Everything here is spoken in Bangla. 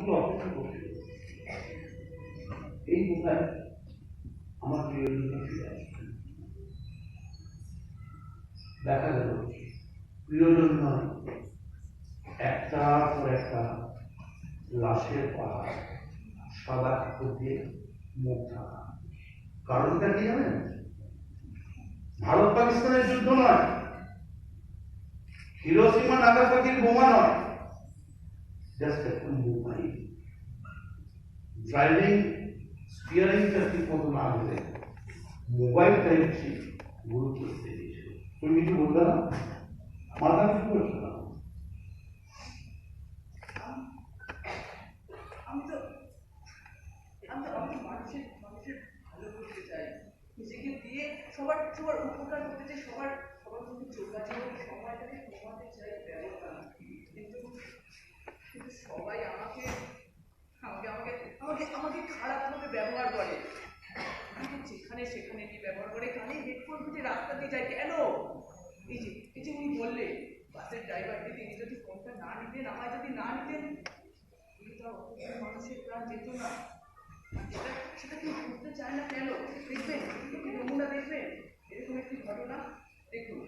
একটু অপেক্ষা করতে এই কোথায় আমার প্রিয়জনকে ফিরে আসবে। দেখা গেল প্রিয়জন নয়, একটার পর একটা লাশের পাহাড়, সাদা কাপড় দিয়ে মুখ ঢাকা। কারণটা কি জানেন? ভারত পাকিস্তানের যুদ্ধ নয়, হিরোশিমা নাগাসাকির বোমা নয়, জাস্ট একটা মোবাইল। ড্রাইভিং স্টিয়ারিংটা ঠিক মতো না হলে মোবাইলটা হচ্ছে গুরুত্ব দিতে দিয়েছিল। তুমি কিছু বলতে না, মাথা কিছু করছো না। আমি তো মানুষের ভালো করতে চাই, নিজেকে দিয়ে সবার উপকার করতে চাই, সবার মধ্যে যোগাযোগ সময়টাকে কমাতে চাই ব্যবহার। কিন্তু সবাই আমাকে খারাপভাবে ব্যবহার করে, যেখানে সেখানে কি ব্যবহার করে, কানে হেডফোন দিয়ে রাস্তা দিয়ে যায় কেন? এই যে উনি বললে বাসের ড্রাইভারকে, তিনি যদি ফোনটা না নিতেন, আমায় যদি না নিতেন, মানুষের প্রাণ যেত না। সেটা কেউ করতে চায় না কেন? দেখবেন নমুনা, দেখবেন এরকম একটি ঘটনা দেখুন।